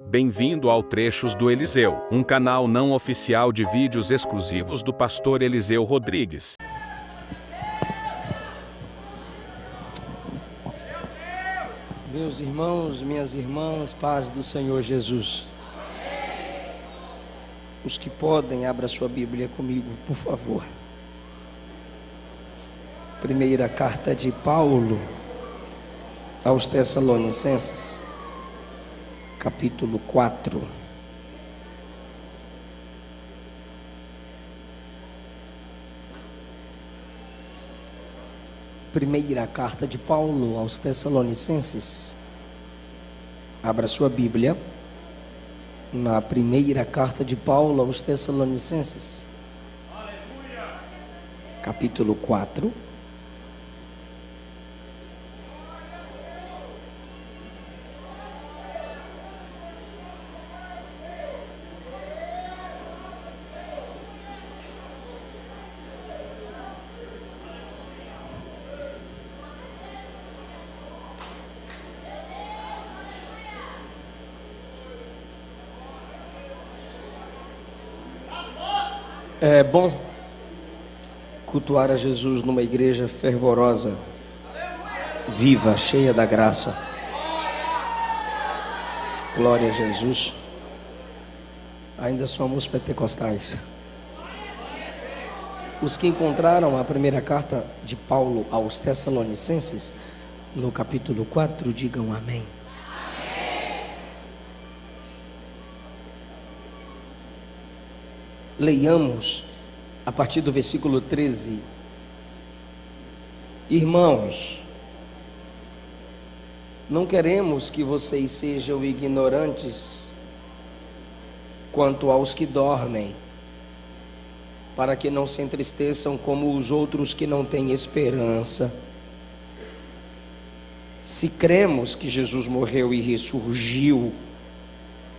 Bem-vindo ao Trechos do Eliseu, um canal não oficial de vídeos exclusivos do pastor Eliseu Rodrigues. Meus irmãos, minhas irmãs, paz do Senhor Jesus. Os que podem, abra sua Bíblia comigo, por favor. Primeira carta de Paulo aos Tessalonicenses, capítulo 4. Primeira carta de Paulo aos Tessalonicenses. Abra sua Bíblia na primeira carta de Paulo aos Tessalonicenses, capítulo 4. É bom cultuar a Jesus numa igreja fervorosa, viva, cheia da graça. Glória a Jesus. Ainda somos pentecostais. Os que encontraram a primeira carta de Paulo aos Tessalonicenses, no capítulo 4, digam amém. Leiamos a partir do versículo 13. Irmãos, não queremos que vocês sejam ignorantes quanto aos que dormem, para que não se entristeçam como os outros que não têm esperança. Se cremos que Jesus morreu e ressurgiu,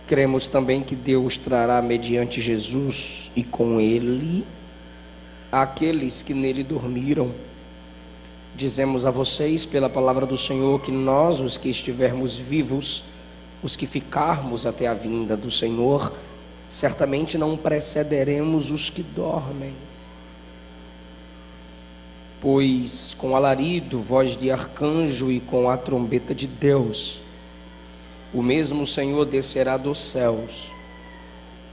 cremos também que Deus trará mediante Jesus e com Ele aqueles que nele dormiram. Dizemos a vocês pela palavra do Senhor que nós, os que estivermos vivos, os que ficarmos até a vinda do Senhor, certamente não precederemos os que dormem. Pois com alarido, voz de arcanjo e com a trombeta de Deus, o mesmo Senhor descerá dos céus,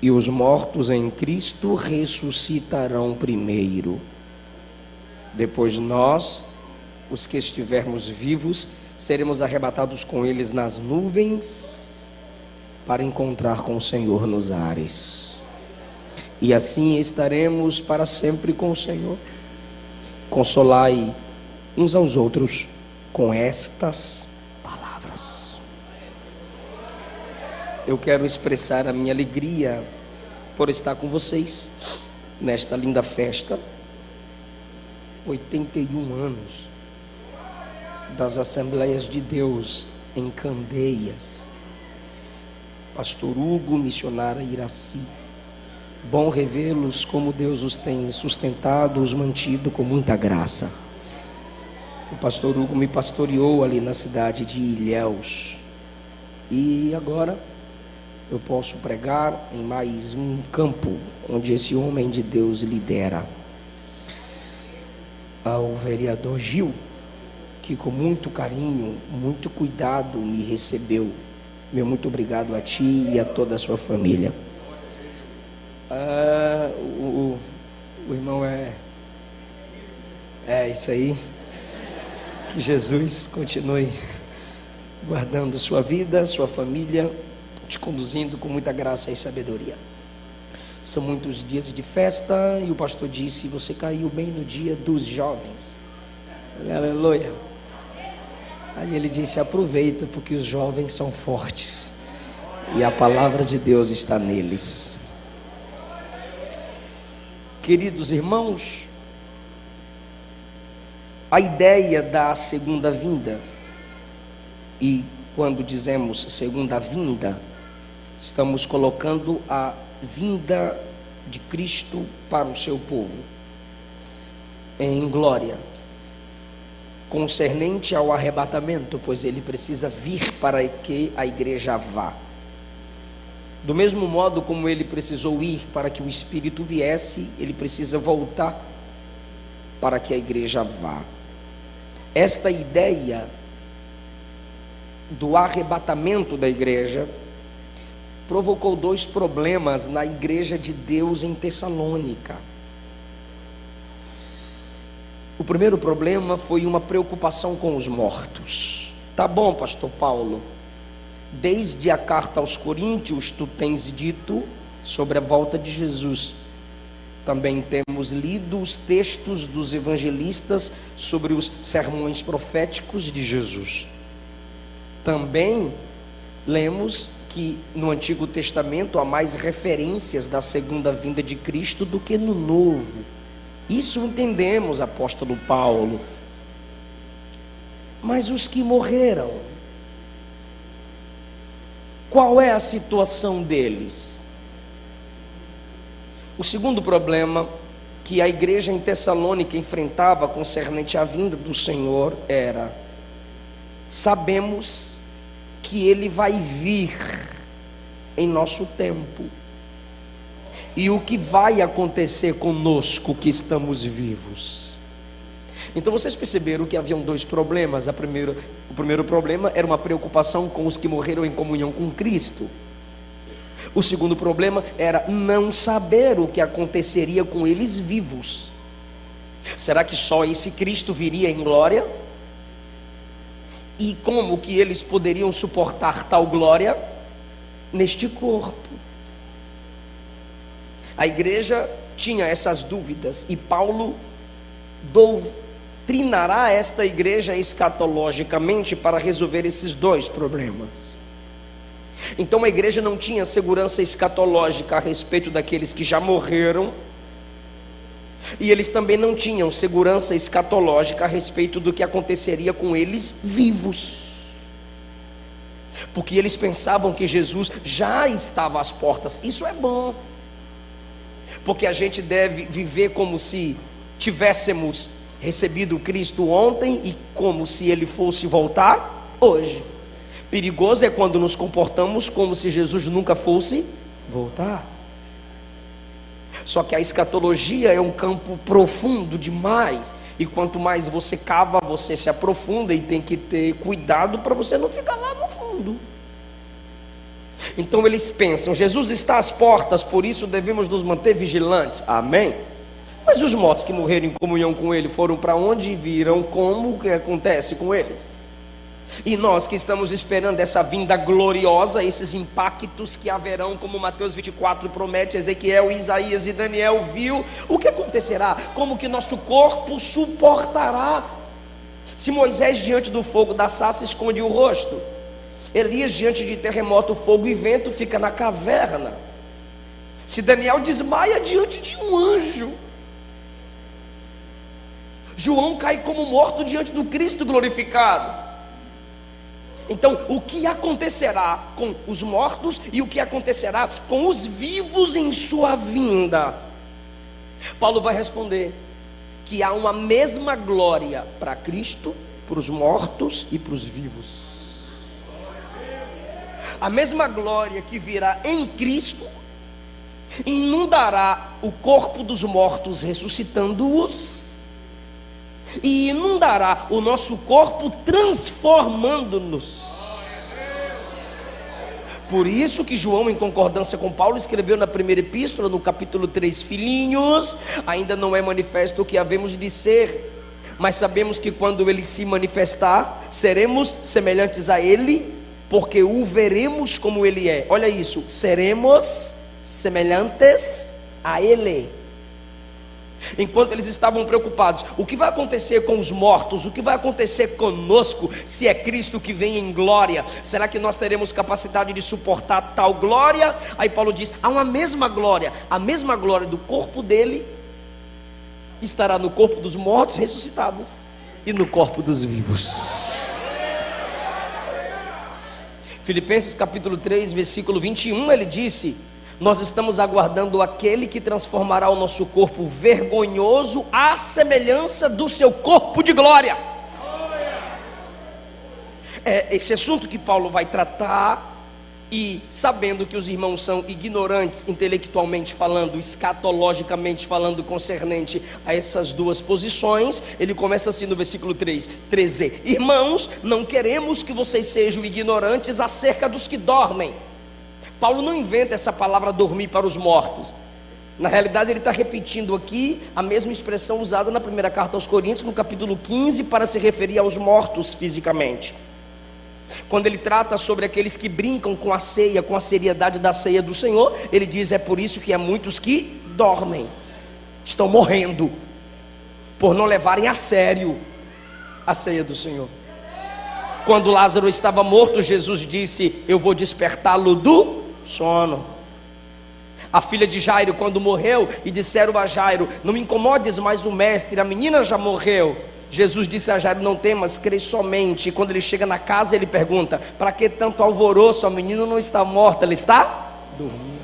e os mortos em Cristo ressuscitarão primeiro. Depois nós, os que estivermos vivos, seremos arrebatados com eles nas nuvens, para encontrar com o Senhor nos ares. E assim estaremos para sempre com o Senhor. Consolai uns aos outros com estas palavras. Eu quero expressar a minha alegria por estar com vocês nesta linda festa, 81 anos das Assembleias de Deus em Candeias. Pastor Hugo, missionária Iraci, bom revê-los como Deus os tem sustentado, os mantido com muita graça. O pastor Hugo me pastoreou ali na cidade de Ilhéus, e agora eu posso pregar em mais um campo onde esse homem de Deus lidera. Ao vereador Gil, que com muito carinho, muito cuidado me recebeu. Meu muito obrigado a ti e a toda a sua família. O irmão é isso aí. Que Jesus continue guardando sua vida, sua família, te conduzindo com muita graça e sabedoria. São muitos dias de festa e o pastor disse: você caiu bem no dia dos jovens. Aleluia. Aí ele disse: aproveita, porque os jovens são fortes e a palavra de Deus está neles. Queridos irmãos, a ideia da segunda vinda, e quando dizemos segunda vinda, estamos colocando a vinda de Cristo para o seu povo em glória, concernente ao arrebatamento, pois ele precisa vir para que a igreja vá. Do mesmo modo como ele precisou ir para que o Espírito viesse, ele precisa voltar para que a igreja vá. Esta ideia do arrebatamento da igreja provocou dois problemas na igreja de Deus em Tessalônica. O primeiro problema foi uma preocupação com os mortos. Tá bom, pastor Paulo, desde a carta aos Coríntios tu tens dito sobre a volta de Jesus. Também temos lido os textos dos evangelistas sobre os sermões proféticos de Jesus. Também lemos que no Antigo Testamento há mais referências da segunda vinda de Cristo do que no Novo. Isso entendemos, apóstolo Paulo. Mas os que morreram, qual é a situação deles? O segundo problema que a igreja em Tessalônica enfrentava concernente à vinda do Senhor era: sabemos que Ele vai vir em nosso tempo, e o que vai acontecer conosco que estamos vivos? Então vocês perceberam que haviam dois problemas. O primeiro problema era uma preocupação com os que morreram em comunhão com Cristo. O segundo problema era não saber o que aconteceria com eles vivos. Será que só esse Cristo viria em glória? E como que eles poderiam suportar tal glória neste corpo? A igreja tinha essas dúvidas, e Paulo doutrinará esta igreja escatologicamente para resolver esses dois problemas. Então a igreja não tinha segurança escatológica a respeito daqueles que já morreram, e eles também não tinham segurança escatológica a respeito do que aconteceria com eles vivos, porque eles pensavam que Jesus já estava às portas. Isso é bom, porque a gente deve viver como se tivéssemos recebido Cristo ontem e como se Ele fosse voltar hoje. Perigoso é quando nos comportamos como se Jesus nunca fosse voltar. Só que a escatologia é um campo profundo demais, e quanto mais você cava, você se aprofunda, e tem que ter cuidado para você não ficar lá no fundo. Então eles pensam: Jesus está às portas, por isso devemos nos manter vigilantes. Amém? Mas os mortos que morreram em comunhão com Ele foram para onde? Viram como que acontece com eles. E nós que estamos esperando essa vinda gloriosa, esses impactos que haverão, como Mateus 24 promete, Ezequiel, Isaías e Daniel viu, o que acontecerá? Como que nosso corpo suportará? Se Moisés diante do fogo da sarça esconde o rosto, Elias diante de terremoto, fogo e vento fica na caverna, se Daniel desmaia diante de um anjo, João cai como morto diante do Cristo glorificado. Então, o que acontecerá com os mortos e o que acontecerá com os vivos em sua vinda? Paulo vai responder que há uma mesma glória para Cristo, para os mortos e para os vivos. A mesma glória que virá em Cristo inundará o corpo dos mortos, ressuscitando-os, e inundará o nosso corpo, transformando-nos. Por isso que João, em concordância com Paulo, escreveu na primeira epístola, no capítulo 3, filhinhos, ainda não é manifesto o que havemos de ser, mas sabemos que quando ele se manifestar, seremos semelhantes a ele, porque o veremos como ele é. Olha isso, seremos semelhantes a ele. Enquanto eles estavam preocupados, o que vai acontecer com os mortos? O que vai acontecer conosco se é Cristo que vem em glória? Será que nós teremos capacidade de suportar tal glória? Aí Paulo diz, há uma mesma glória. A mesma glória do corpo dele estará no corpo dos mortos ressuscitados e no corpo dos vivos. Filipenses capítulo 3, versículo 21, ele disse: nós estamos aguardando aquele que transformará o nosso corpo vergonhoso à semelhança do seu corpo de glória. É esse assunto que Paulo vai tratar, E sabendo que os irmãos são ignorantes intelectualmente falando, escatologicamente falando, concernente a essas duas posições, ele começa assim no versículo 13: irmãos, não queremos que vocês sejam ignorantes acerca dos que dormem. Paulo não inventa essa palavra dormir para os mortos. Na realidade ele está repetindo aqui a mesma expressão usada na primeira carta aos Coríntios, no capítulo 15, para se referir aos mortos fisicamente. Quando ele trata sobre aqueles que brincam com a ceia, com a seriedade da ceia do Senhor, ele diz: é por isso que há muitos que dormem, estão morrendo, por não levarem a sério a ceia do Senhor. Quando Lázaro estava morto, Jesus disse: eu vou despertá-lo do sono. A filha de Jairo, quando morreu, e disseram a Jairo: não me incomodes mais o mestre, a menina já morreu. Jesus disse a Jairo: não temas, crê somente. E quando ele chega na casa, ele pergunta: para que tanto alvoroço? A menina não está morta, ela está dormindo.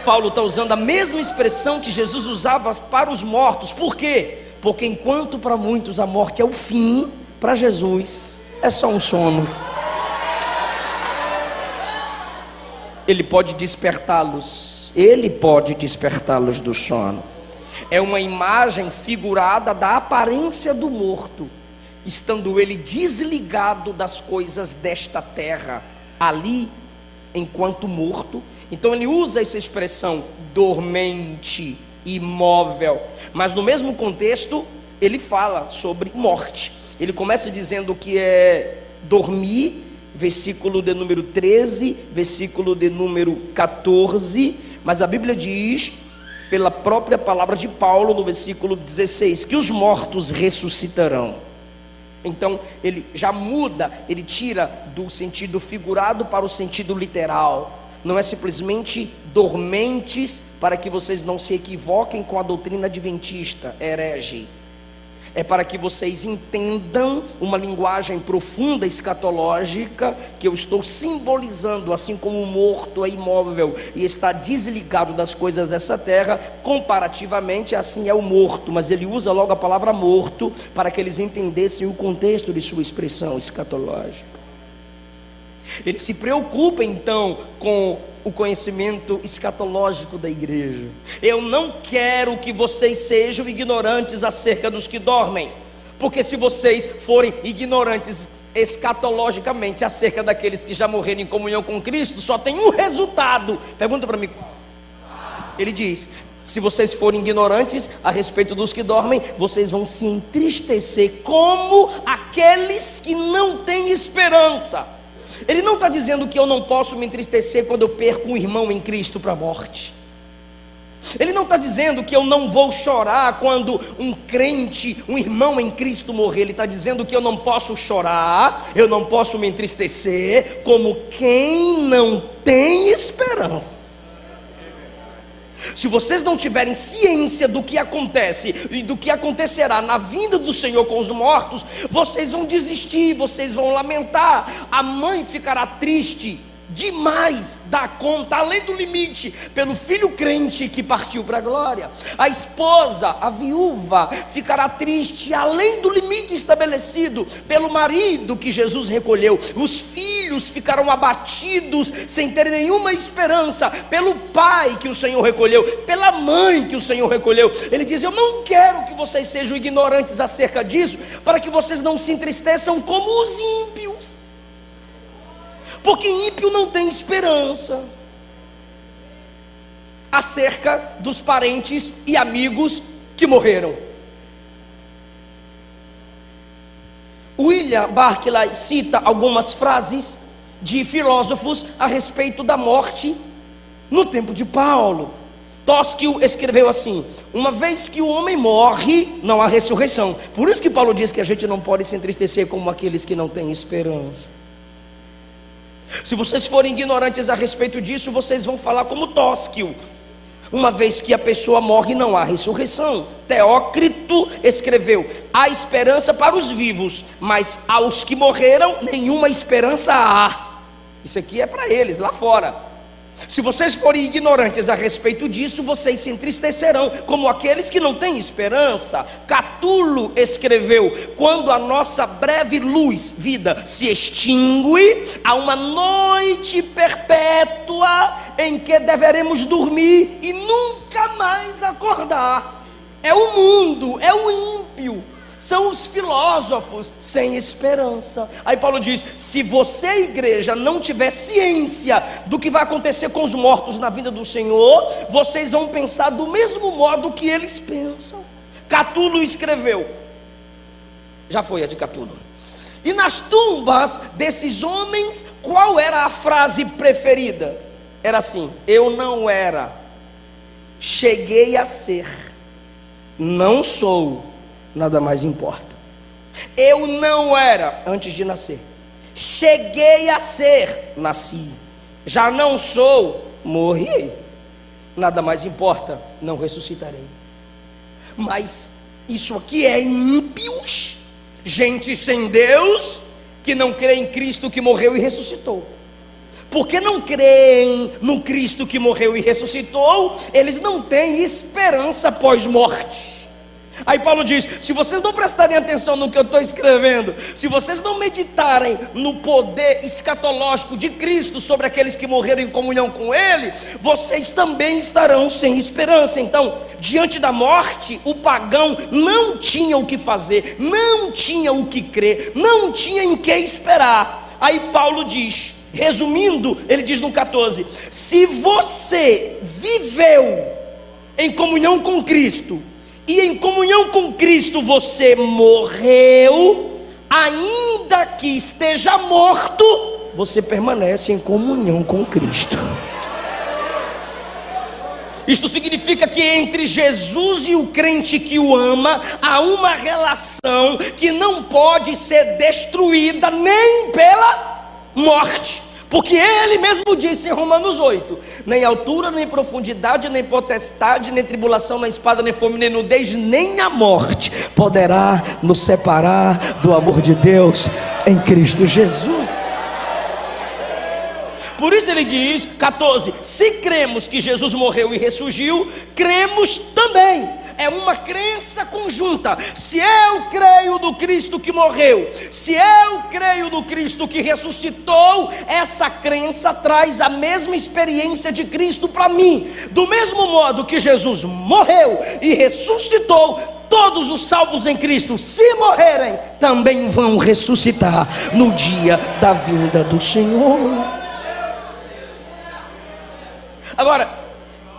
Paulo está usando a mesma expressão que Jesus usava para os mortos. Por quê? Porque enquanto para muitos a morte é o fim, para Jesus é só um sono. Ele pode despertá-los do sono. É uma imagem figurada da aparência do morto, estando ele desligado das coisas desta terra, ali, enquanto morto. Então ele usa essa expressão dormente, imóvel, mas no mesmo contexto ele fala sobre morte. Ele começa dizendo que é dormir, versículo de número 13, versículo de número 14, mas a Bíblia diz, pela própria palavra de Paulo, no versículo 16, que os mortos ressuscitarão. Então ele já muda, ele tira do sentido figurado para o sentido literal. Não é simplesmente dormentes, para que vocês não se equivoquem com a doutrina adventista, herege. É para que vocês entendam uma linguagem profunda, escatológica, que eu estou simbolizando, assim como o morto é imóvel e está desligado das coisas dessa terra, comparativamente assim é o morto, mas ele usa logo a palavra morto, para que eles entendessem o contexto de sua expressão escatológica. Ele se preocupa então com o conhecimento escatológico da igreja. Eu não quero que vocês sejam ignorantes acerca dos que dormem, porque se vocês forem ignorantes escatologicamente acerca daqueles que já morreram em comunhão com Cristo, só tem um resultado. Pergunta para mim. Ele diz: se vocês forem ignorantes a respeito dos que dormem, vocês vão se entristecer como aqueles que não têm esperança. Ele não está dizendo que eu não posso me entristecer quando eu perco um irmão em Cristo para a morte. Ele não está dizendo que eu não vou chorar quando um crente, um irmão em Cristo morrer. Ele está dizendo que eu não posso chorar, eu não posso me entristecer como quem não tem esperança. Se vocês não tiverem ciência do que acontece e do que acontecerá na vinda do Senhor com os mortos, vocês vão desistir, vocês vão lamentar. A mãe ficará triste demais da conta, além do limite, pelo filho crente que partiu para a glória. A esposa, a viúva, ficará triste além do limite estabelecido pelo marido que Jesus recolheu. Os filhos ficarão abatidos sem ter nenhuma esperança pelo pai que o Senhor recolheu, pela mãe que o Senhor recolheu. Ele diz: eu não quero que vocês sejam ignorantes acerca disso, para que vocês não se entristeçam como os ímpios, porque ímpio não tem esperança acerca dos parentes e amigos que morreram. William Barclay cita algumas frases de filósofos a respeito da morte no tempo de Paulo. Tocqueville escreveu assim: uma vez que o homem morre, não há ressurreição. Por isso que Paulo diz que a gente não pode se entristecer como aqueles que não têm esperança. Se vocês forem ignorantes a respeito disso, vocês vão falar como Tocqueville: uma vez que a pessoa morre, não há ressurreição. Teócrito escreveu: há esperança para os vivos, mas aos que morreram nenhuma esperança há. Isso aqui é para eles lá fora. Se vocês forem ignorantes a respeito disso, vocês se entristecerão, como aqueles que não têm esperança. Catulo escreveu: quando a nossa breve luz, vida, se extingue, há uma noite perpétua em que deveremos dormir e nunca mais acordar. É o mundo, é o ímpio, são os filósofos sem esperança. Aí Paulo diz: se você, igreja, não tiver ciência do que vai acontecer com os mortos na vinda do Senhor, vocês vão pensar do mesmo modo que eles pensam. Catulo escreveu, já foi a de Catulo. E nas tumbas desses homens, qual era a frase preferida? Era assim: eu não era, cheguei a ser, não sou, nada mais importa. Eu não era antes de nascer, cheguei a ser, nasci. Já não sou, morri. Nada mais importa, não ressuscitarei. Mas isso aqui é ímpios, gente sem Deus, que não crê em Cristo que morreu e ressuscitou. Porque não creem no Cristo que morreu e ressuscitou, eles não têm esperança pós-morte. Aí Paulo diz: se vocês não prestarem atenção no que eu estou escrevendo, se vocês não meditarem no poder escatológico de Cristo sobre aqueles que morreram em comunhão com Ele, vocês também estarão sem esperança. Então, diante da morte, o pagão não tinha o que fazer, não tinha o que crer, não tinha em que esperar. Aí Paulo diz, resumindo, ele diz no 14: se você viveu em comunhão com Cristo, e em comunhão com Cristo você morreu, ainda que esteja morto, você permanece em comunhão com Cristo. Isto significa que entre Jesus e o crente que o ama, há uma relação que não pode ser destruída nem pela morte. Porque ele mesmo disse em Romanos 8: nem altura, nem profundidade, nem potestade, nem tribulação, nem espada, nem fome, nem nudez, nem a morte poderá nos separar do amor de Deus em Cristo Jesus. Por isso ele diz, 14: se cremos que Jesus morreu e ressurgiu, cremos também. É uma crença conjunta. Se eu creio no Cristo que morreu, se eu creio no Cristo que ressuscitou, essa crença traz a mesma experiência de Cristo para mim. Do mesmo modo que Jesus morreu e ressuscitou, todos os salvos em Cristo, se morrerem, também vão ressuscitar no dia da vinda do Senhor. Agora,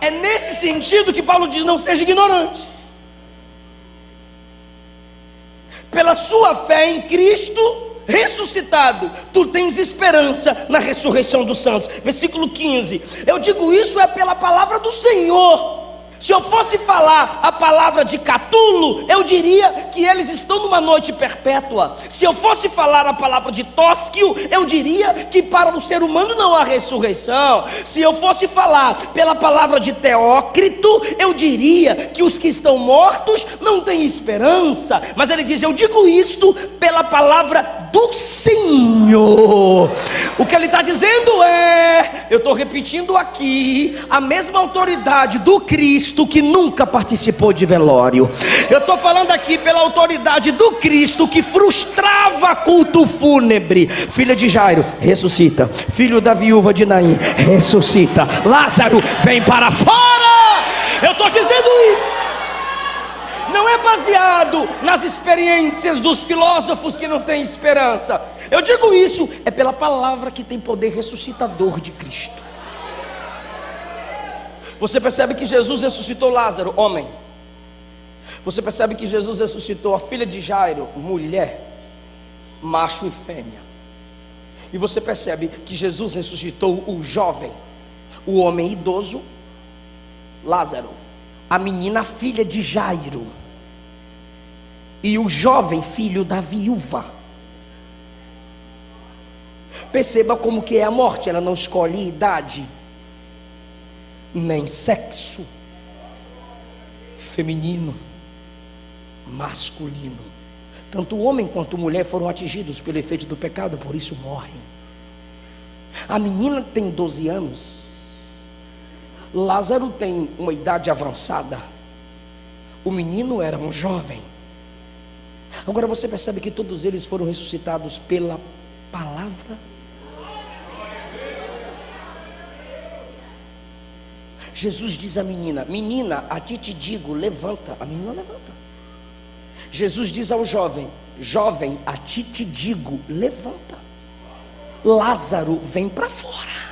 é nesse sentido que Paulo diz: não seja ignorante. Pela sua fé em Cristo ressuscitado, tu tens esperança na ressurreição dos santos. Versículo 15: eu digo isso é pela palavra do Senhor. Se eu fosse falar a palavra de Catulo, eu diria que eles estão numa noite perpétua. Se eu fosse falar a palavra de Tósquio, eu diria que para o ser humano não há ressurreição. Se eu fosse falar pela palavra de Teócrito, eu diria que os que estão mortos não têm esperança. Mas ele diz: eu digo isto pela palavra do Senhor. O que ele está dizendo é, eu estou repetindo aqui, a mesma autoridade do Cristo que nunca participou de velório. Eu estou falando aqui pela autoridade do Cristo que frustrava culto fúnebre. Filha de Jairo, ressuscita. Filho da viúva de Naim, ressuscita. Lázaro, vem para fora. Eu estou dizendo isso. Não é baseado nas experiências dos filósofos que não têm esperança. Eu digo isso é pela palavra que tem poder ressuscitador de Cristo. Você percebe que Jesus ressuscitou Lázaro, homem. Você percebe que Jesus ressuscitou a filha de Jairo, mulher, macho e fêmea. E você percebe que Jesus ressuscitou o jovem, o homem idoso, Lázaro, a menina filha de Jairo, e o jovem filho da viúva. Perceba como que é a morte, ela não escolhe idade, nem sexo, feminino, masculino. Tanto o homem quanto a mulher foram atingidos pelo efeito do pecado, por isso morrem. A menina tem 12 anos, Lázaro tem uma idade avançada, o menino era um jovem. Agora você percebe que todos eles foram ressuscitados pela palavra. Jesus diz à menina: menina, a ti te digo, levanta. A menina levanta. Jesus diz ao jovem: jovem, a ti te digo, levanta. Lázaro vem para fora.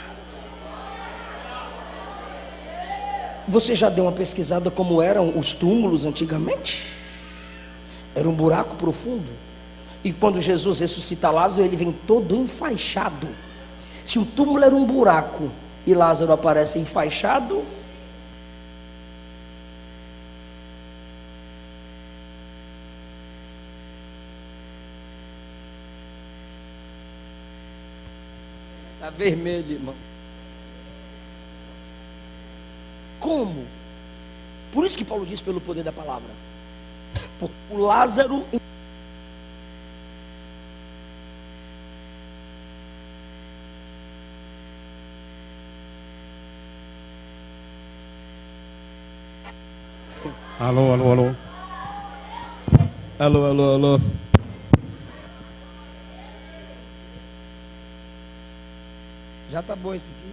Você já deu uma pesquisada como eram os túmulos antigamente? Era um buraco profundo. E quando Jesus ressuscita Lázaro, ele vem todo enfaixado. Se o túmulo era um buraco e Lázaro aparece enfaixado, está vermelho, irmão. Como? Por isso que Paulo diz pelo poder da palavra. O Lázaro... Alô, alô, alô. Alô, alô, alô. Já tá bom isso aqui.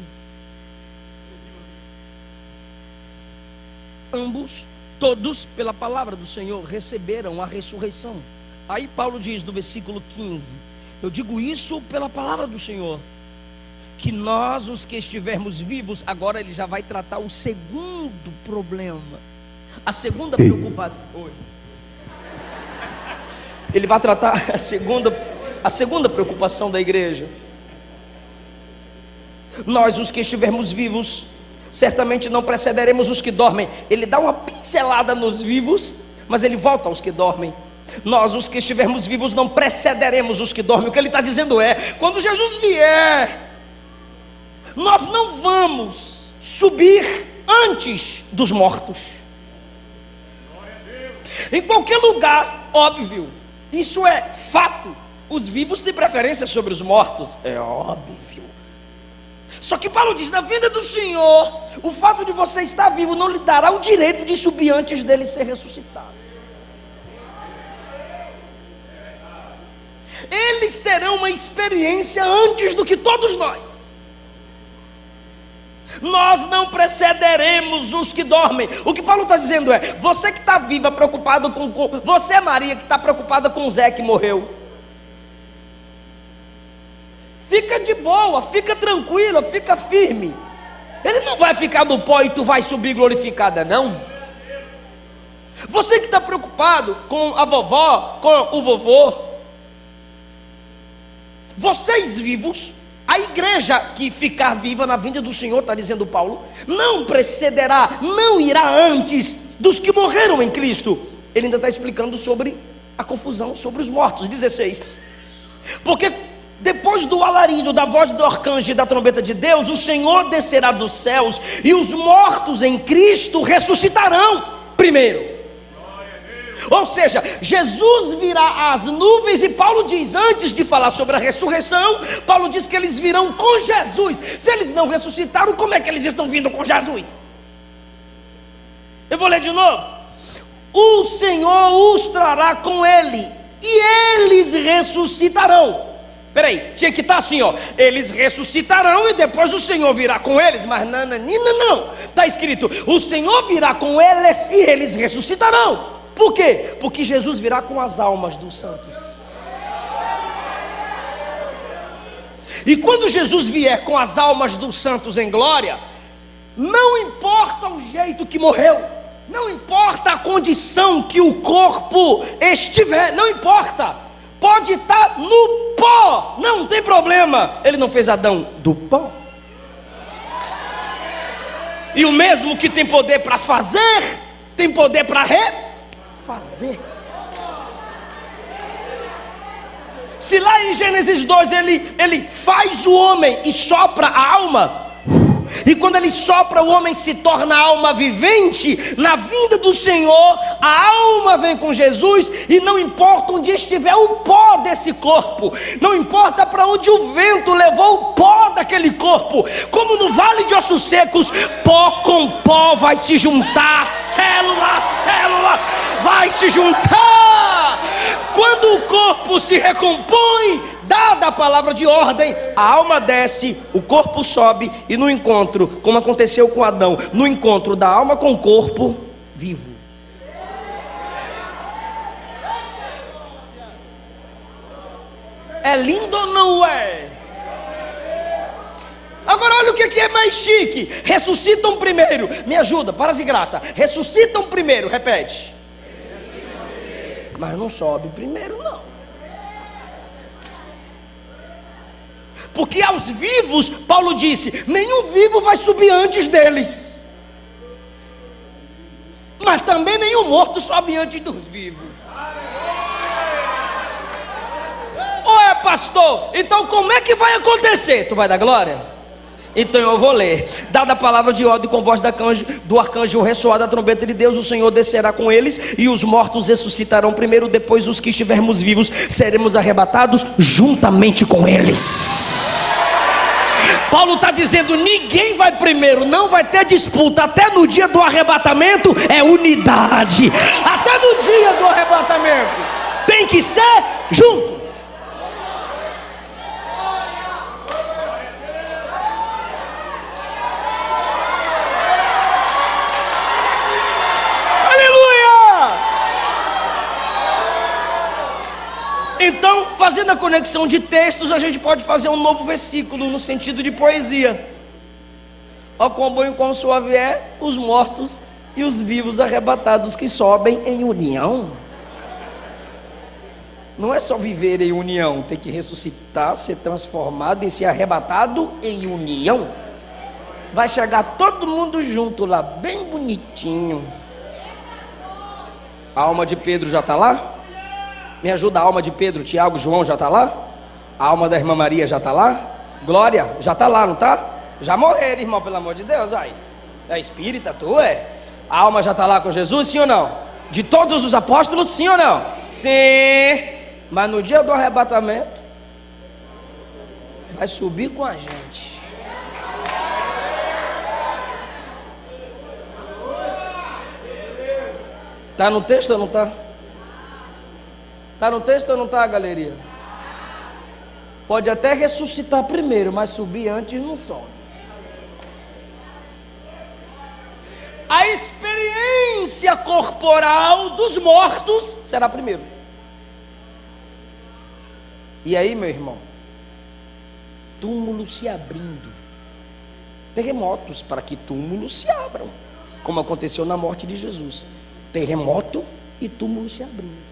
Ambos, todos, pela palavra do Senhor, receberam a ressurreição. Aí Paulo diz no versículo 15: eu digo isso pela palavra do Senhor, que nós, os que estivermos vivos, agora ele já vai tratar o segundo problema, a segunda preocupação. Ele vai tratar a segunda preocupação da igreja. Nós, os que estivermos vivos, certamente não precederemos os que dormem. Ele dá uma pincelada nos vivos, mas ele volta aos que dormem. Nós, os que estivermos vivos, não precederemos os que dormem. O que ele está dizendo é: quando Jesus vier, nós não vamos subir antes dos mortos. Em qualquer lugar, óbvio, isso é fato. Os vivos têm preferência sobre os mortos, é óbvio. Só que Paulo diz: na vida do Senhor, o fato de você estar vivo não lhe dará o direito de subir antes dele ser ressuscitado. Eles terão uma experiência antes do que todos nós. Nós não precederemos os que dormem. O que Paulo está dizendo é: você que está viva, preocupado com... Você, Maria, que está preocupada com o Zé que morreu, fica de boa, fica tranquila, fica firme. Ele não vai ficar no pó e tu vai subir glorificada, não. Você que está preocupado com a vovó, com o vovô, vocês vivos, a igreja que ficar viva na vinda do Senhor, está dizendo Paulo, não precederá, não irá antes dos que morreram em Cristo. Ele ainda está explicando sobre a confusão sobre os mortos. 16. Porque depois do alarido, da voz do arcanjo e da trombeta de Deus, o Senhor descerá dos céus e os mortos em Cristo ressuscitarão primeiro. Ou seja, Jesus virá às nuvens, e Paulo diz, antes de falar sobre a ressurreição, Paulo diz que eles virão com Jesus. Se eles não ressuscitaram, como é que eles estão vindo com Jesus? Eu vou ler de novo. O Senhor os trará com ele, e eles ressuscitarão. Peraí, tinha que estar assim, ó. Eles ressuscitarão e depois o Senhor virá com eles. Mas não, está escrito: o Senhor virá com eles e eles ressuscitarão. Por quê? Porque Jesus virá com as almas dos santos. E quando Jesus vier com as almas dos santos em glória, não importa o jeito que morreu, não importa a condição que o corpo estiver, não importa, pode estar no pó, não tem problema. Ele não fez Adão do pó? E o mesmo que tem poder para fazer, tem poder para refazer. Se lá em Gênesis 2 ele faz o homem e sopra a alma, e quando ele sopra, o homem se torna alma vivente. Na vinda do Senhor, a alma vem com Jesus, e não importa onde estiver o pó desse corpo, não importa para onde o vento levou o pó daquele aquele corpo, como no vale de ossos secos, pó com pó vai se juntar, célula a célula vai se juntar. Quando o corpo se recompõe, dada a palavra de ordem, a alma desce, o corpo sobe, e no encontro, como aconteceu com Adão, no encontro da alma com o corpo, vivo. É lindo ou não é? Agora olha o que é mais chique. Ressuscitam primeiro. Me ajuda, para de graça. Ressuscitam primeiro, repete. Mas não sobe primeiro não. Porque aos vivos, Paulo disse, nenhum vivo vai subir antes deles. Mas também nenhum morto sobe antes dos vivos. Ué, pastor, então como é que vai acontecer? Tu vai dar glória? Então eu vou ler. Dada a palavra de ordem com voz do arcanjo ressoada a trombeta de Deus, o Senhor descerá com eles, e os mortos ressuscitarão primeiro, depois os que estivermos vivos seremos arrebatados juntamente com eles. Paulo está dizendo, ninguém vai primeiro, não vai ter disputa. Até no dia do arrebatamento é unidade. Até no dia do arrebatamento tem que ser junto. Então, fazendo a conexão de textos, a gente pode fazer um novo versículo no sentido de poesia. Ó quão bom e quão suave é os mortos e os vivos arrebatados que sobem em união. Não é só viver em união, tem que ressuscitar, ser transformado e ser arrebatado em união. Vai chegar todo mundo junto lá, bem bonitinho. A alma de Pedro já está lá? Me ajuda, a alma de Pedro, Tiago, João já está lá? A alma da irmã Maria já está lá? Glória, já está lá, não está? Já morreram, irmão, pelo amor de Deus, aí. É espírita, tu é? A alma já está lá com Jesus, sim ou não? De todos os apóstolos, sim ou não? Sim. Mas no dia do arrebatamento, vai subir com a gente. Está no texto ou não está? Está no texto ou não está, galeria? Pode até ressuscitar primeiro, mas subir antes não sobe. A experiência corporal dos mortos será primeiro. E aí, meu irmão, túmulos se abrindo, terremotos para que túmulos se abram, como aconteceu na morte de Jesus. Terremoto e túmulos se abrindo.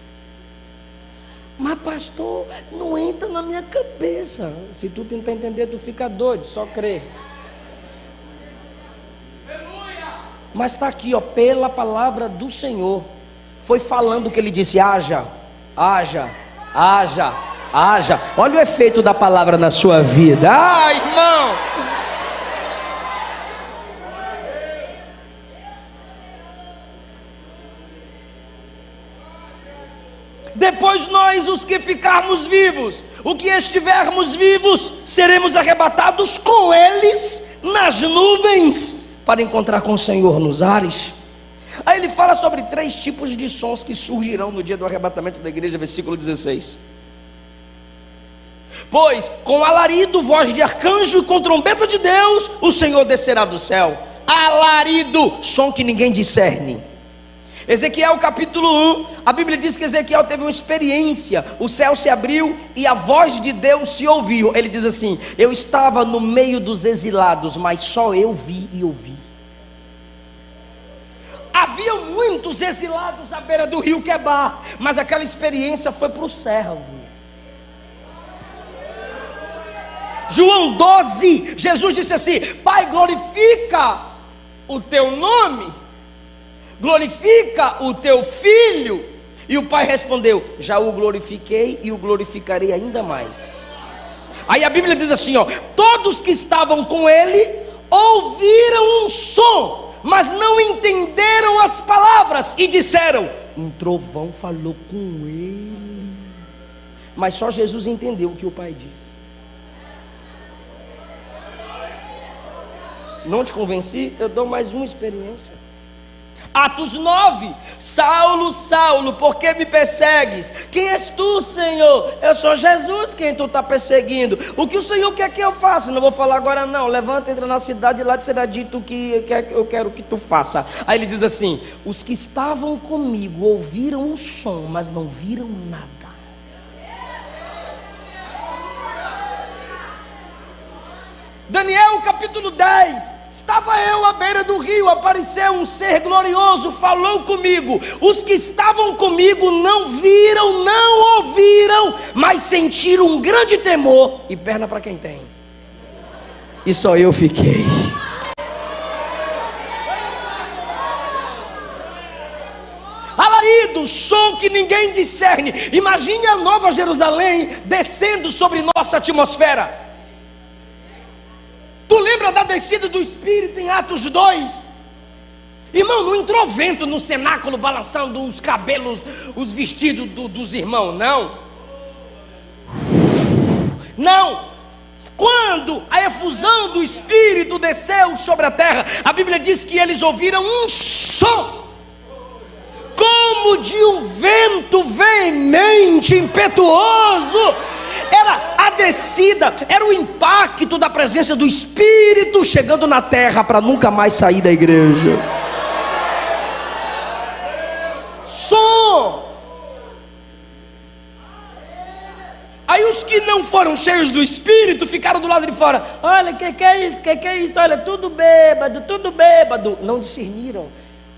Mas pastor, não entra na minha cabeça. Se tu tentar entender, tu fica doido, só crê. Mas está aqui, ó, pela palavra do Senhor. Foi falando que ele disse: haja, haja, haja, haja. Olha o efeito da palavra na sua vida. Ah, irmão! Depois nós, os que ficarmos vivos, o que estivermos vivos, seremos arrebatados com eles nas nuvens, para encontrar com o Senhor nos ares. Aí ele fala sobre 3 tipos de sons que surgirão no dia do arrebatamento da igreja, versículo 16. Pois com alarido, voz de arcanjo e com trombeta de Deus, o Senhor descerá do céu. Alarido, som que ninguém discerne. Ezequiel capítulo 1, a Bíblia diz que Ezequiel teve uma experiência. O céu se abriu e a voz de Deus se ouviu. Ele diz assim: eu estava no meio dos exilados, mas só eu vi e ouvi. Havia muitos exilados à beira do rio Quebar, mas aquela experiência foi para o servo. João 12, Jesus disse assim: Pai, glorifica o teu nome, glorifica o teu filho. E o pai respondeu: já o glorifiquei e o glorificarei ainda mais. Aí a Bíblia diz assim, ó: todos que estavam com ele ouviram um som, mas não entenderam as palavras, e disseram: um trovão falou com ele. Mas só Jesus entendeu o que o pai disse. Não te convenci? Eu dou mais uma experiência. Atos 9. Saulo, Saulo, por que me persegues? Quem és tu, Senhor? Eu sou Jesus, quem tu está perseguindo. O que o Senhor quer que eu faça? Não vou falar agora não. Levanta, entra na cidade e lá te será dito o que eu quero que tu faça. Aí ele diz assim: os que estavam comigo ouviram o som, mas não viram nada. Daniel capítulo 10. Estava eu à beira do rio, apareceu um ser glorioso, falou comigo. Os que estavam comigo não viram, não ouviram, mas sentiram um grande temor. E perna para quem tem. E só eu fiquei. Alarido, som que ninguém discerne. Imagine a Nova Jerusalém descendo sobre nossa atmosfera. Tu lembra da descida do Espírito em Atos 2? Irmão, não entrou vento no cenáculo balançando os cabelos, os vestidos dos irmãos, não. Não. Quando a efusão do Espírito desceu sobre a terra, a Bíblia diz que eles ouviram um som, como de um vento veemente, impetuoso. Era a descida, era o impacto da presença do Espírito chegando na terra para nunca mais sair da igreja. Som. Aí os que não foram cheios do Espírito ficaram do lado de fora. Olha, que é isso? Que é isso? Olha, tudo bêbado, tudo bêbado. Não discerniram.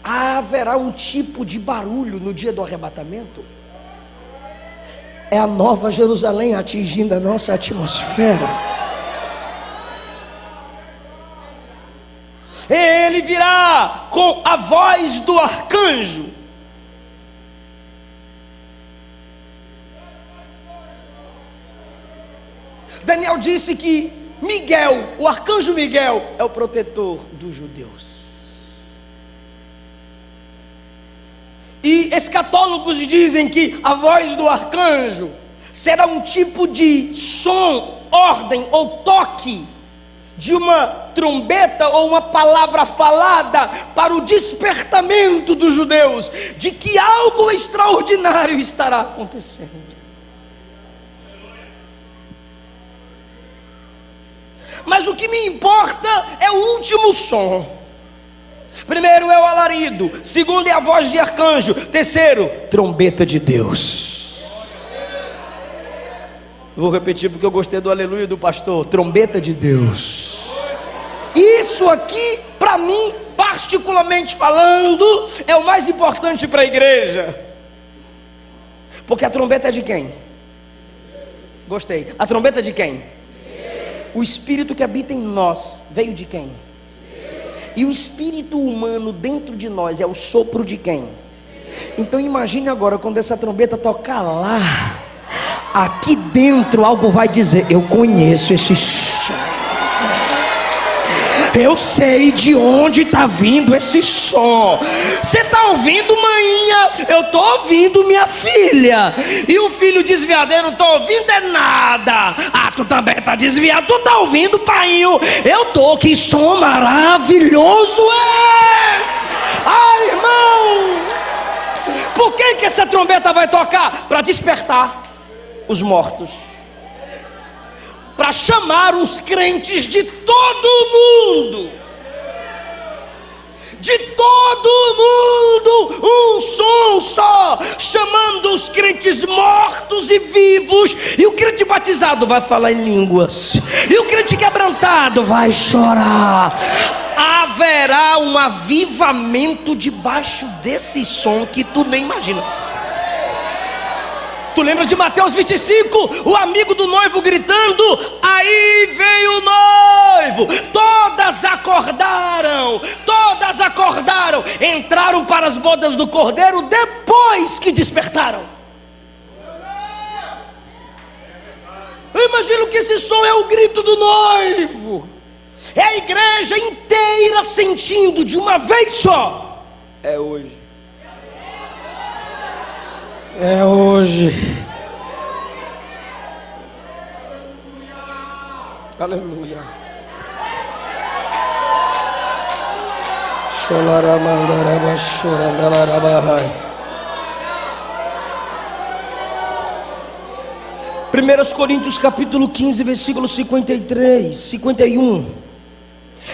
Haverá um tipo de barulho no dia do arrebatamento. É a Nova Jerusalém atingindo a nossa atmosfera. Ele virá com a voz do arcanjo. Daniel disse que Miguel, o arcanjo Miguel, é o protetor dos judeus. E escatólogos dizem que a voz do arcanjo será um tipo de som, ordem ou toque de uma trombeta ou uma palavra falada para o despertamento dos judeus de que algo extraordinário estará acontecendo. Mas o que me importa é o último som. Primeiro é o alarido, segundo é a voz de arcanjo, terceiro, trombeta de Deus. Vou repetir porque eu gostei do aleluia do pastor. Trombeta de Deus. Isso aqui, para mim, particularmente falando, é o mais importante para a igreja. Porque a trombeta é de quem? Gostei. A trombeta é de quem? O Espírito que habita em nós veio de quem? E o espírito humano dentro de nós é o sopro de quem? Então imagine agora, quando essa trombeta tocar lá, aqui dentro algo vai dizer: eu conheço esse som. Eu sei de onde está vindo esse som. Você está ouvindo, maninha? Eu estou ouvindo, minha filha. E o filho desviado: eu não estou ouvindo é nada. Ah, tu também está desviado. Tu está ouvindo, painho? Eu estou. Que som maravilhoso é esse? Ai, irmão, por que essa trombeta vai tocar? Para despertar os mortos, para chamar os crentes de todo mundo, um som só, chamando os crentes mortos e vivos. E o crente batizado vai falar em línguas, e o crente quebrantado vai chorar. Haverá um avivamento debaixo desse som que tu nem imagina. Tu lembra de Mateus 25? O amigo do noivo gritando: aí veio o noivo. Todas acordaram, entraram para as bodas do Cordeiro depois que despertaram. Eu imagino que esse som é o grito do noivo. É a igreja inteira sentindo de uma vez só: é hoje. É hoje. Aleluia. Xolaramandaraba, xorandalarabahai. 1 Coríntios capítulo 15, versículo 53, 51.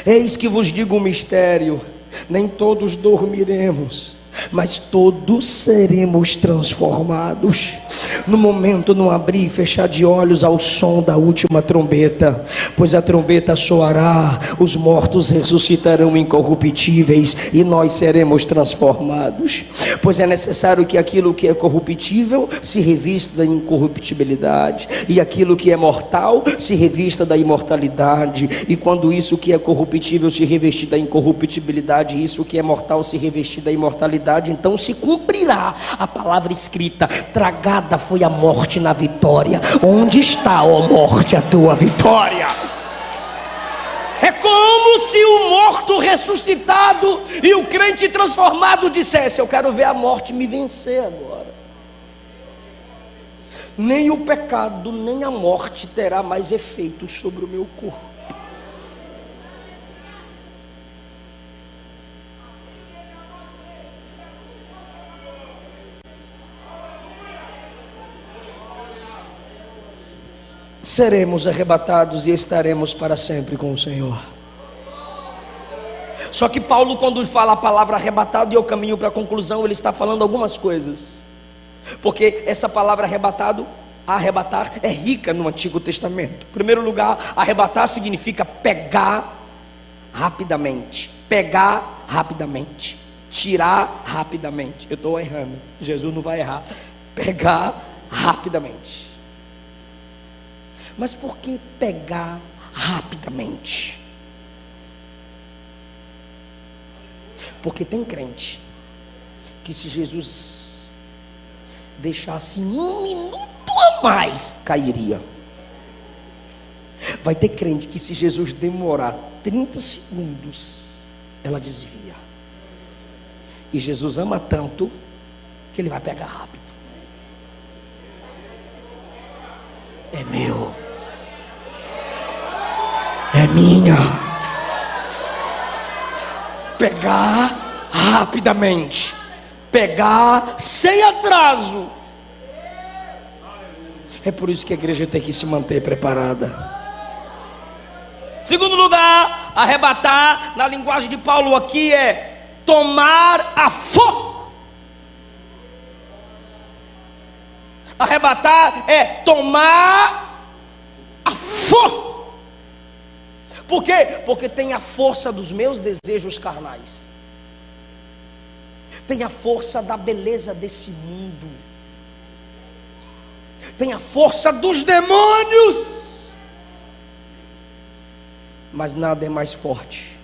Eis que vos digo um mistério: nem todos dormiremos, mas todos seremos transformados. No momento, no abrir e fechar de olhos, ao som da última trombeta. Pois a trombeta soará, os mortos ressuscitarão incorruptíveis e nós seremos transformados. Pois é necessário que aquilo que é corruptível se revista da incorruptibilidade, e aquilo que é mortal se revista da imortalidade. E quando isso que é corruptível se revestir da incorruptibilidade, isso que é mortal se revestir da imortalidade, então se cumprirá a palavra escrita: tragada foi a morte na vitória. Onde está, ó morte, a tua vitória? É como se o morto ressuscitado e o crente transformado dissesse: eu quero ver a morte me vencer agora. Nem o pecado, nem a morte terá mais efeito sobre o meu corpo. Seremos arrebatados e estaremos para sempre com o Senhor. Só que Paulo, quando fala a palavra arrebatado, e eu caminho para a conclusão, ele está falando algumas coisas. Porque essa palavra arrebatado, arrebatar, é rica no Antigo Testamento. Em primeiro lugar, arrebatar significa pegar rapidamente. Pegar rapidamente. Tirar rapidamente. Eu estou errando, Jesus não vai errar. Pegar rapidamente. Mas por que pegar rapidamente? Porque tem crente que, se Jesus deixasse um minuto a mais, cairia. Vai ter crente que, se Jesus demorar 30 segundos, ela desvia. E Jesus ama tanto que ele vai pegar rápido. É meu. É minha. Pegar rapidamente. Pegar sem atraso. É por isso que a igreja tem que se manter preparada. Segundo lugar, arrebatar, na linguagem de Paulo aqui, é tomar a força. Arrebatar é tomar a força. Por quê? Porque tem a força dos meus desejos carnais, tem a força da beleza desse mundo, tem a força dos demônios, mas nada é mais forte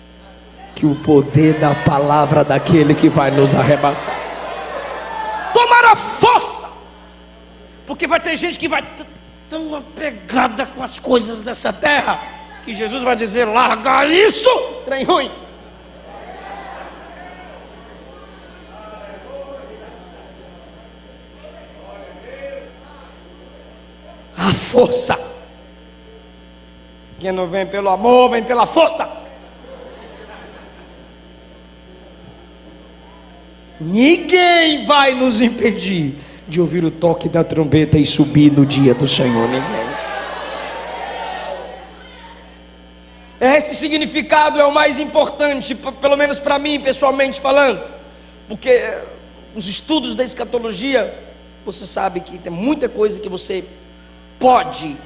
que o poder da palavra daquele que vai nos arrebatar. Tomar a força. Porque vai ter gente que vai tão apegada com as coisas dessa terra, que Jesus vai dizer: larga isso, trem ruim. A força. Quem não vem pelo amor, vem pela força. Ninguém vai nos impedir de ouvir o toque da trombeta e subir no dia do Senhor. Ninguém. Esse significado é o mais importante, pelo menos para mim, pessoalmente falando, porque os estudos da escatologia, você sabe que tem muita coisa que você pode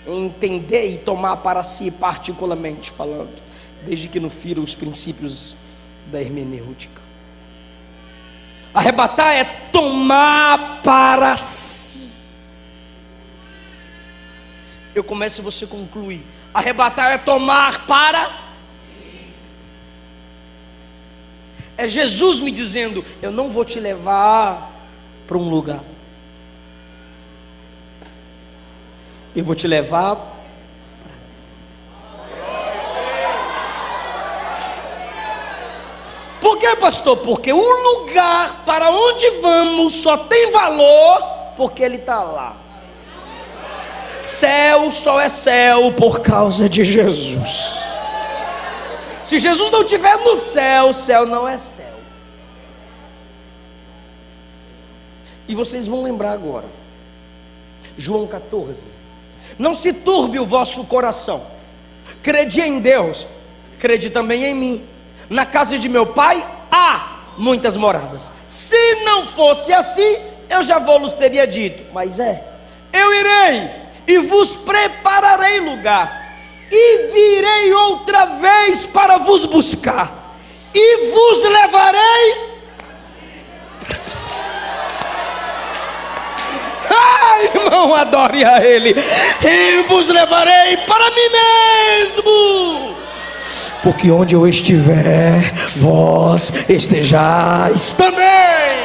entender e tomar para si, particularmente falando, desde que não fira os princípios da hermenêutica. Arrebatar é tomar para si. Eu começo e você conclui. Arrebatar é tomar para si. É Jesus me dizendo: eu não vou te levar para um lugar, eu vou te levar. Por que, pastor? Porque o lugar para onde vamos só tem valor porque ele está lá. Céu só é céu por causa de Jesus. Se Jesus não estiver no céu, o céu não é céu. E vocês vão lembrar agora, João 14: não se turbe o vosso coração, crede em Deus, crede também em mim. Na casa de meu pai há muitas moradas. Se não fosse assim, eu já vos teria dito. Mas eu irei e vos prepararei lugar, e virei outra vez para vos buscar, e vos levarei. Ai, irmão, adore a Ele. E vos levarei para mim mesmo, porque onde eu estiver, vós estejais também.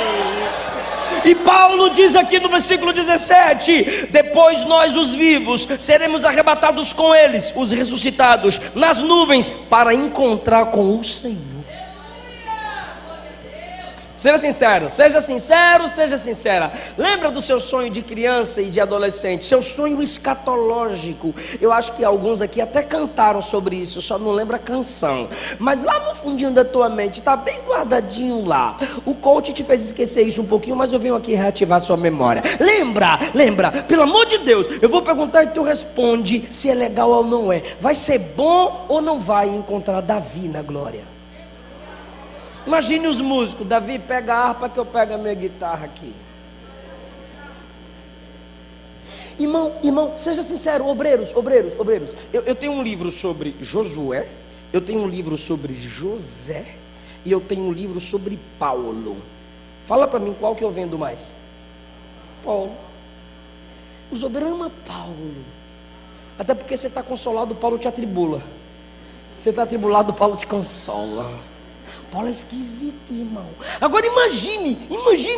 E Paulo diz aqui no versículo 17: depois nós, os vivos, seremos arrebatados com eles, os ressuscitados, nas nuvens, para encontrar com o Senhor. Seja sincero, seja sincero, seja sincera. Lembra do seu sonho de criança e de adolescente, seu sonho escatológico? Eu acho que alguns aqui até cantaram sobre isso, só não lembra a canção. Mas lá no fundinho da tua mente, está bem guardadinho lá. O coach te fez esquecer isso um pouquinho, mas eu venho aqui reativar sua memória. Lembra, pelo amor de Deus, eu vou perguntar e tu responde se é legal ou não é. Vai ser bom ou não vai encontrar Davi na glória? Imagine os músicos: Davi, pega a harpa que eu pego a minha guitarra aqui. Irmão, seja sincero, obreiros. Eu tenho um livro sobre Josué, eu tenho um livro sobre José, e eu tenho um livro sobre Paulo. Fala para mim qual que eu vendo mais. Paulo. Os obreiros amam Paulo, até porque você está consolado, Paulo te atribula. Você está atribulado, Paulo te consola. Paulo é esquisito, irmão. Agora imagine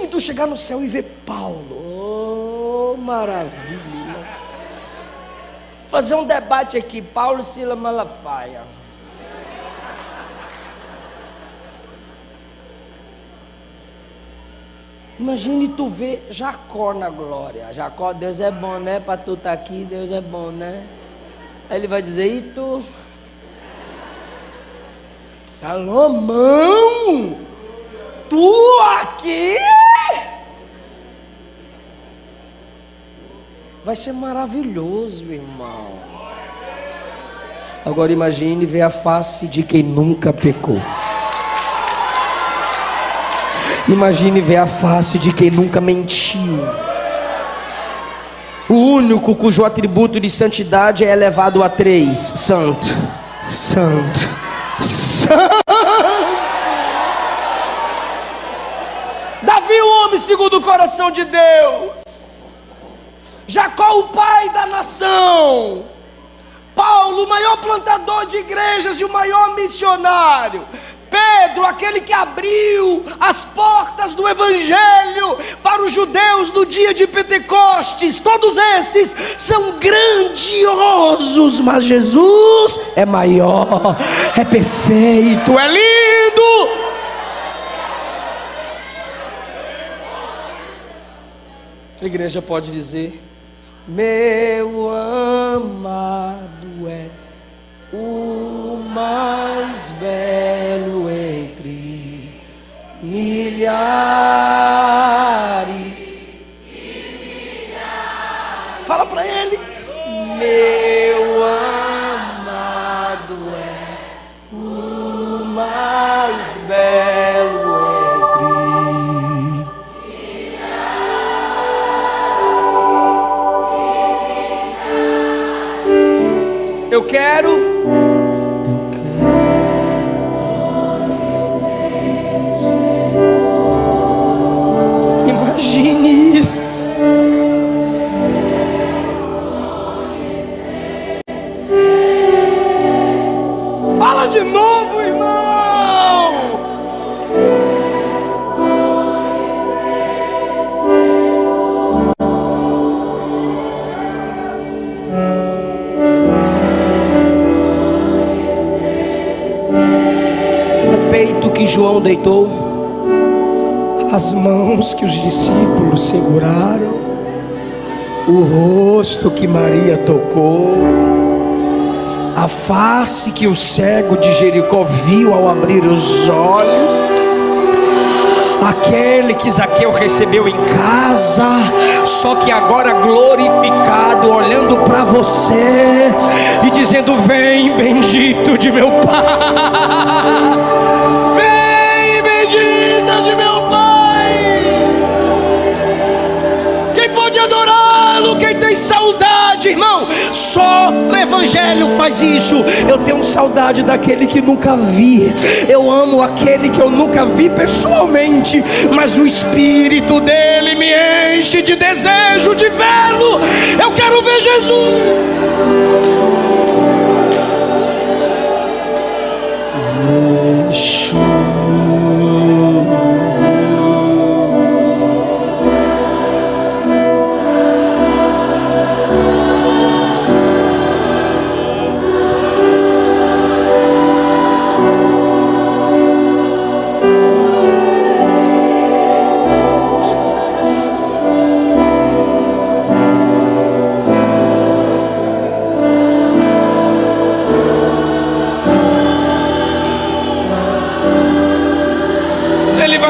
tu chegar no céu e ver Paulo. Oh, maravilha, irmão. Fazer um debate aqui: Paulo e Silas Malafaia. Imagine tu ver Jacó na glória. Jacó, Deus é bom, né? Para tu estar aqui, Deus é bom, né? Aí ele vai dizer: e tu? Salomão, tu aqui? Vai ser maravilhoso, irmão. Agora imagine ver a face de quem nunca pecou. Imagine ver a face de quem nunca mentiu. O único cujo atributo de santidade é elevado a 3: santo, santo, santo. Davi, o homem segundo o coração de Deus. Jacó, o pai da nação. Paulo, o maior plantador de igrejas e o maior missionário. Pedro, aquele que abriu as portas do evangelho para os judeus no dia de Pentecostes. Todos esses são grandiosos, mas Jesus é maior, é perfeito, é lindo. A igreja pode dizer: meu amado é o mais belo entre milhares. Fala para ele: meu amado é o mais belo entre milhares. Eu quero isso. Fala de novo, irmão. No peito que João deitou, as mãos que os discípulos seguraram, o rosto que Maria tocou, a face que o cego de Jericó viu ao abrir os olhos, aquele que Zaqueu recebeu em casa, só que agora glorificado, olhando para você e dizendo: vem bendito de meu Pai, vem bendita de meu Pai. Quem pode adorá-lo? Quem tem saudade, irmão? Só o Evangelho faz isso. Eu tenho saudade daquele que nunca vi, eu amo aquele que eu nunca vi pessoalmente, mas o Espírito dele me enche de desejo de vê-lo. Eu quero ver Jesus.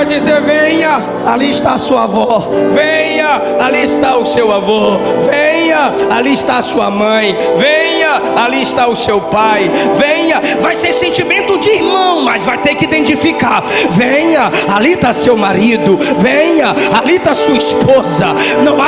Dizer: venha, ali está a sua avó, venha, ali está o seu avô, venha, ali está a sua mãe, venha, ali está o seu pai, venha. Vai ser sentimento de irmão, mas vai ter que identificar. Venha, ali está seu marido, venha, ali está sua esposa. Não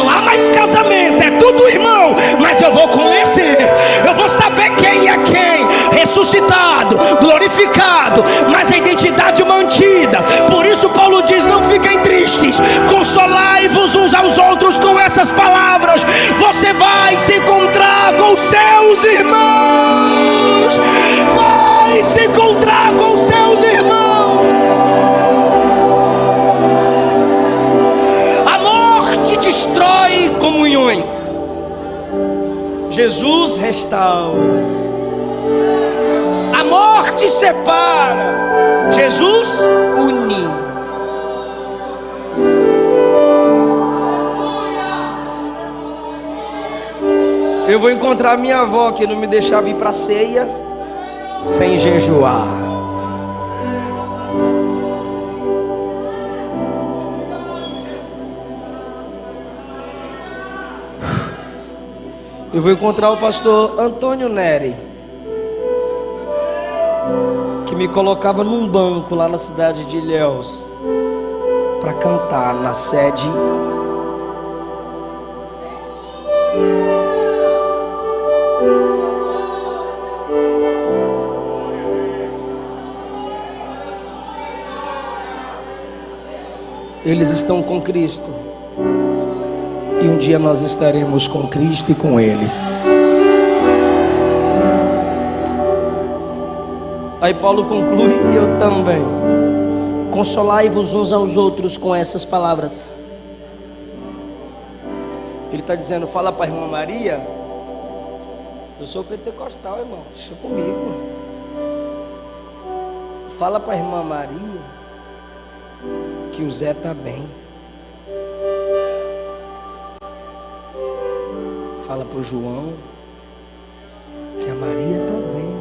há mais casamento, é tudo irmão, mas eu vou conhecer, eu vou saber quem é quem, ressuscitado, glorificado, mas a identidade mantida. Por isso Paulo diz: não fiquem tristes, consolai-vos uns aos outros com essas palavras. Você vai se encontrar com seus irmãos, vai se encontrar com seus irmãos. A morte destrói comunhões, Jesus restaura. A morte separa, Jesus une. Eu vou encontrar minha avó que não me deixava ir para a ceia sem jejuar. Eu vou encontrar o pastor Antônio Neri, que me colocava num banco lá na cidade de Ilhéus para cantar na sede. Eles estão com Cristo, e um dia nós estaremos com Cristo e com eles. Aí Paulo conclui, e eu também: consolai-vos uns aos outros com essas palavras. Ele está dizendo: fala para a irmã Maria, eu sou pentecostal, irmão, deixa comigo. Fala para a irmã Maria que o Zé está bem. Fala para o João que a Maria está bem.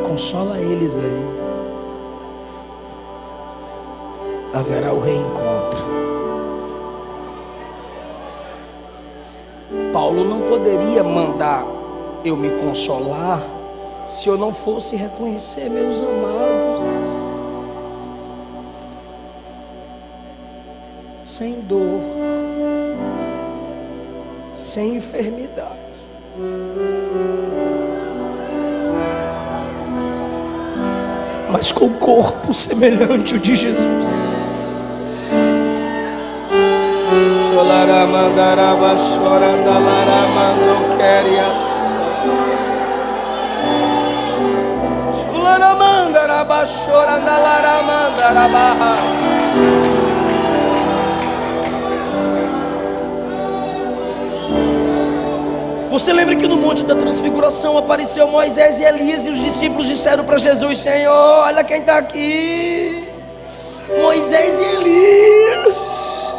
Consola eles aí. Haverá o reencontro. Paulo não poderia mandar eu me consolar se eu não fosse reconhecer meus amados sem dor, sem enfermidade. Mas com o corpo semelhante ao de Jesus. Cholaramandara chorandalamando querias. Cholaramandara chorandalamandara barra. Você lembra que no Monte da Transfiguração apareceu Moisés e Elias, e os discípulos disseram para Jesus: Senhor, olha quem está aqui, Moisés e Elias.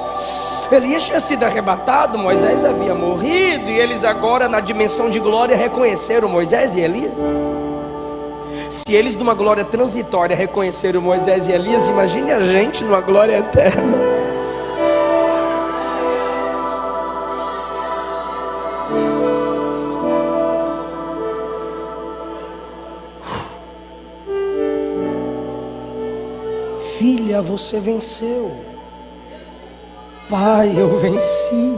Elias tinha sido arrebatado, Moisés havia morrido, e eles agora na dimensão de glória reconheceram Moisés e Elias. Se eles numa glória transitória reconheceram Moisés e Elias, imagine a gente numa glória eterna. Filha, você venceu. Pai, eu venci.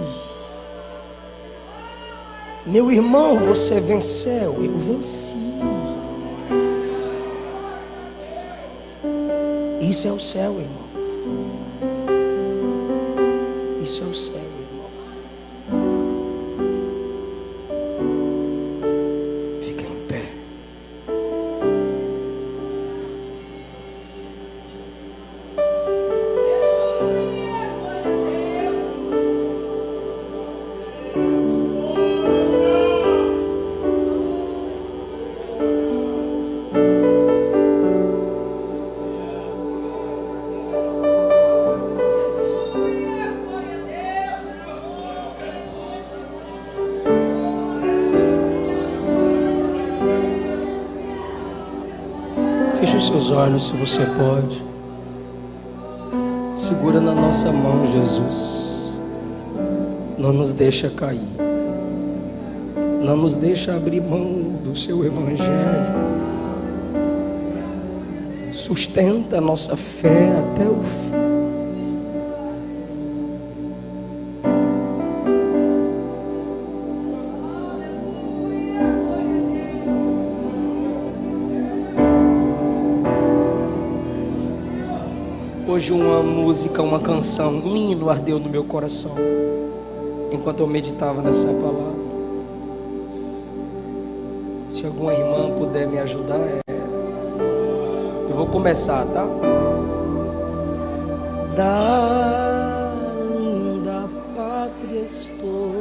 Meu irmão, você venceu. Eu venci. Isso é o céu, irmão. Isso é o céu, irmão. Fica em pé. Feche os seus olhos, se você pode. Segura na nossa mão, Jesus. Não nos deixa cair. Não nos deixa abrir mão do seu evangelho. Sustenta a nossa fé até o fim. Hoje uma música, uma canção, um hino ardeu no meu coração enquanto eu meditava nessa palavra. Se alguma irmã puder me ajudar, eu vou começar, tá? Da linda pátria estou,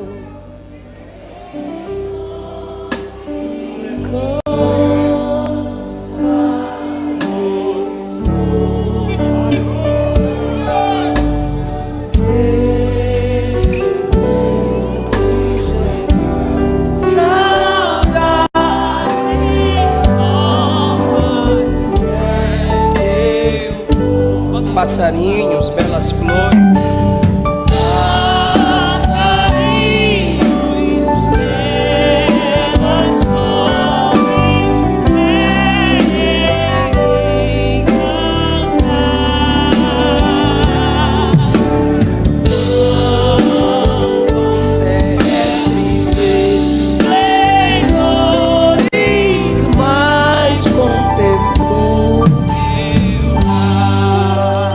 passarinhos, belas flores.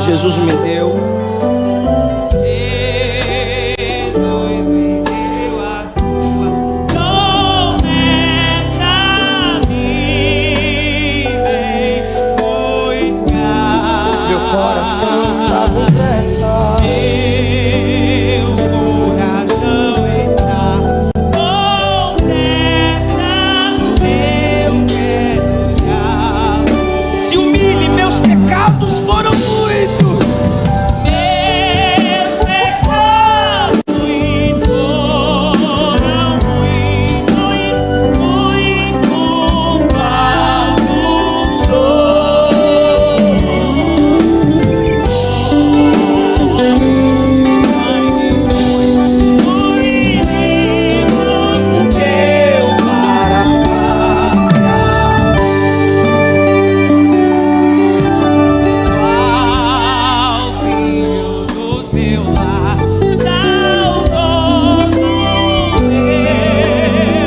Jesus me deu. Jesus me deu a sua promessa. Vem buscar. Meu coração está com pressa. Meu coração está com pressa. Eu quero já. Se humilhe, meus pecados foram muitos.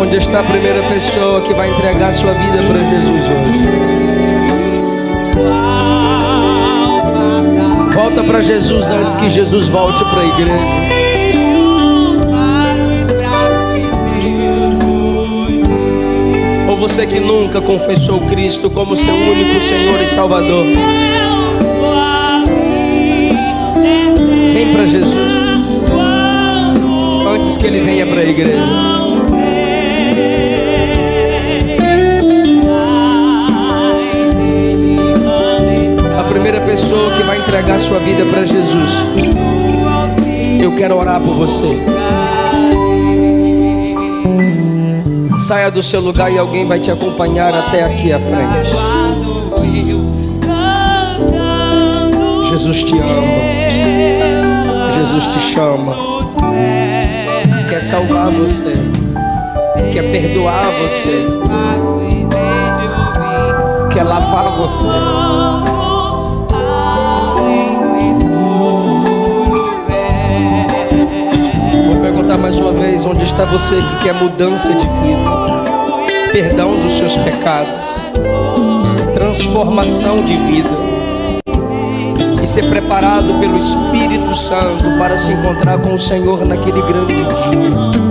Onde está a primeira pessoa que vai entregar sua vida para Jesus hoje? Volta para Jesus antes que Jesus volte para a igreja. Ou você que nunca confessou Cristo como seu único Senhor e Salvador, vem para Jesus antes que Ele venha para a igreja. A primeira pessoa que vai entregar sua vida para Jesus, eu Eu quero orar por você. Saia do seu lugar e alguém vai te acompanhar até aqui à frente. Jesus te ama. Jesus te chama. Quer salvar você. Quer perdoar você. Quer lavar você. Vou perguntar mais uma vez: onde está você que quer mudança de vida, perdão dos seus pecados, transformação de vida e ser preparado pelo Espírito Santo para se encontrar com o Senhor naquele grande dia?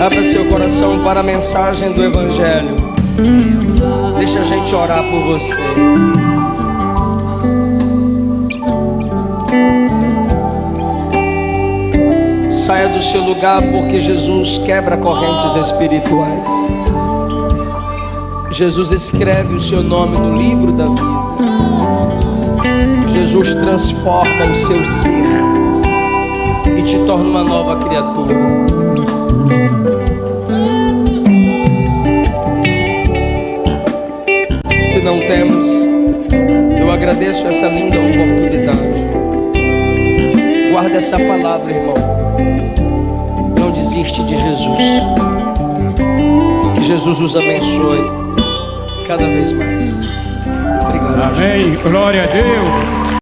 Abra seu coração para a mensagem do Evangelho. Deixa a gente orar por você. Saia do seu lugar, porque Jesus quebra correntes espirituais. Jesus escreve o seu nome no livro da vida. Jesus transforma o seu ser e te torna uma nova criatura. Se não temos, eu agradeço essa linda oportunidade. Guarda essa palavra, irmão. Não desiste de Jesus. Que Jesus os abençoe cada vez mais. Obrigado. Amém. Glória a Deus.